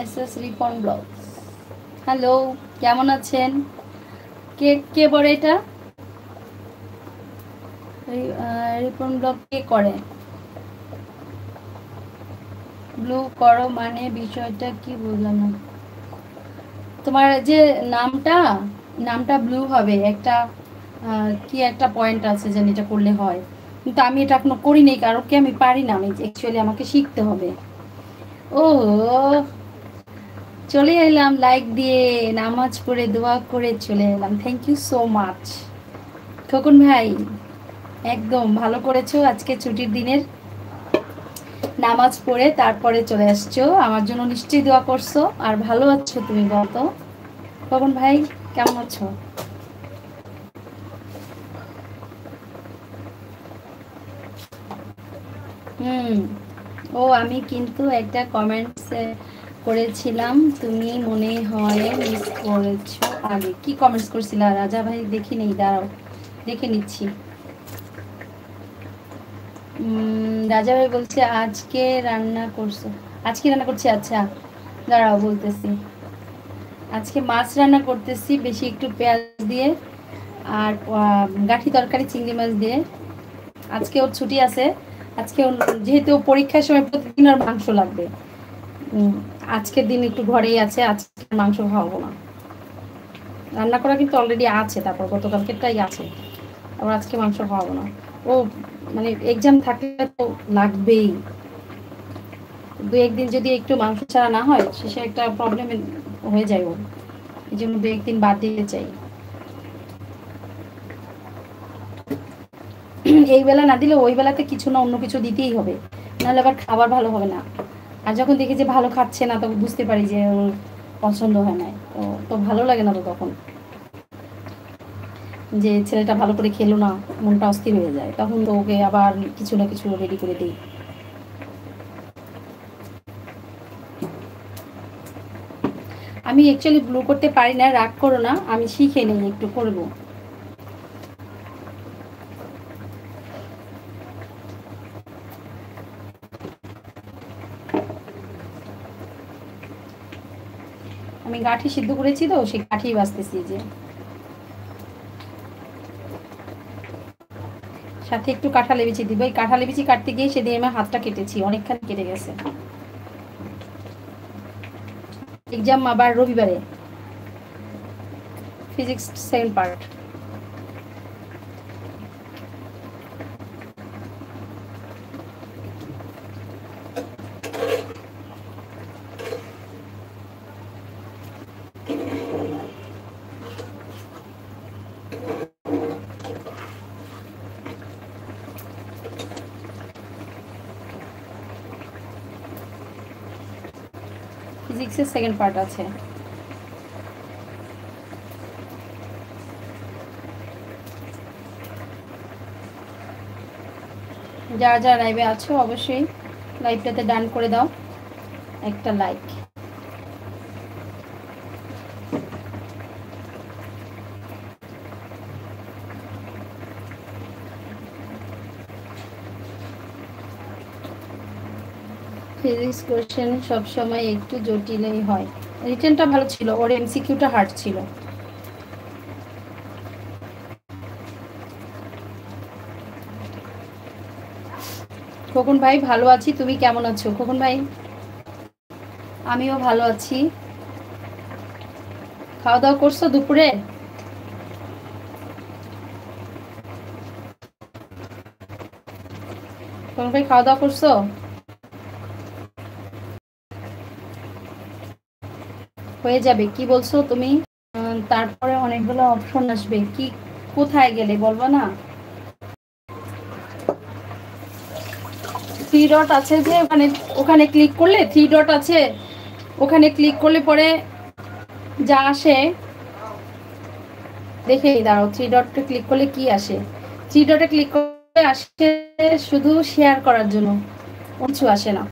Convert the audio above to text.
SS Ripon blog. Hello, কেমন আছেন? কে কে বলে এটা? রিপন ব্লগ কে করে? ব্লু করো মানে বিষয়টা কি বুঝলাম না। তোমার যে নামটা নামটা ব্লু হবে একটা, কি একটা পয়েন্ট আছে যেন এটা করলে হয়, কিন্তু আমি এটা এখনো করিনি কারণ কি আমি পারি না, আমি অ্যাকচুয়ালি আমাকে শিখতে হবে। ও, চলে এলাম লাইক দিয়ে, নামাজ পড়ে দোয়া করে চলে এলাম। Thank you so much Khokon ভাই, একদম ভালো করেছো। আজকে ছুটির দিনের নামাজ পড়ে তারপরে চলে আসছো, আমার জন্য নিশ্চয়ই দোয়া করছো। আর ভালো আছো তুমি বলতো খোকন ভাই, কেমন আছো? হুম। ও, আমি কিন্তু একটা কমেন্টস করেছিলাম, তুমি মনে হয় মিস করেছো। আগে কি কমেন্টস করছিলা রাজা ভাই? দেখি নেই, দাঁড়াও দেখে নিচ্ছি। রাজা ভাই বলছে আজকে রান্না করছো। আজকে রান্না করছি, আচ্ছা দাঁড়াও বলতেছি। আজকে মাছ রান্না করতেছি বেশি একটু পেঁয়াজ দিয়ে, আর গাঠি তরকারি চিংড়ি মাছ দিয়ে। আজকে ওর ছুটি আছে, আজকে যেহেতু পরীক্ষার সময় প্রতিদিন ওর মাংস লাগবে। উম, আজকের দিন একটু ঘরেই আছে, আজকে মাংস খাওয়াবো না। রান্না করা কিন্তু অলরেডি আছে, তারপর গতকালকেরটাই আছে, আবার আজকে মাংস খাওয়াবো না। ও মানে এক্সাম থাকলে তো লাগবেই, দু একদিন যদি একটু মাংস ছাড়া না হয় শেষে একটা প্রবলেম হয়ে যায় ওর, এই জন্য দু একদিন বাদ দিতে চাই। এই বেলা না দিলে ওই বেলাতে কিছু না অন্য কিছু দিতেই হবে, নাহলে আবার খাবার ভালো হবে না। আর যখন দেখি যে ভালো খাচ্ছে না তখন বুঝতে পারি যে ওর পছন্দ হয় না, তো তো ভালো লাগে না তো তখন, যে ছেলেটা ভালো করে খেলো না, মনটা অস্থির হয়ে যায়, তখন তো ওকে আবার কিছু না কিছু রেডি করে দিই। আমি অ্যাকচুয়ালি ব্লু করতে পারি না, রাগ করো না, আমি শিখে নিই, একটু করবো। আমি গাঁঠি সিদ্ধ করেছি তো সেই গাঁঠি বাজতেছি যে, সাথে একটু কাঁঠালি বিচি দিব। এই কাঁঠালি বিচি কাটতে গিয়ে সেদিন আমার হাতটা কেটেছি, অনেকখানি কেটে গেছে। এক্সাম আবার রবিবারে, ফিজিক্স সেকেন্ড পার্ট। ফিজিক্সের সেকেন্ড পার্ট আছে। যারা যারা লাইভে আছো অবশ্যই লাইভটাতে ডান করে দাও একটা লাইক। ফিজিক্স কোশ্চেন সবসময় একটু জটিলই হয়, রিটেনটা ভালো ছিল, ওর এমসিকিউটা হার্ড ছিল। খোকন ভাই ভালো আছি, তুমি কেমন আছো খোকন ভাই? আমিও ভালো আছি। খাওয়া দাওয়া করছো দুপুরে? খোকন ভাই খাওয়া দাওয়া করছো? হয়ে যাবে, কি বলছো তুমি? তারপরে অনেকগুলো অপশন আসবে, কি কোথায় গেলে বলবো না? থ্রি ডট আছে যে ওখানে, ওখানে ক্লিক করলে থ্রি ডট আছে, ওখানে ক্লিক করলে পরে যা আসে দেখে দাঁড়াও। থ্রি ডটে ক্লিক করলে কি আসে? থ্রি ডটে ক্লিক করলে আসে শুধু শেয়ার করার জন্য, কিছু আসে না।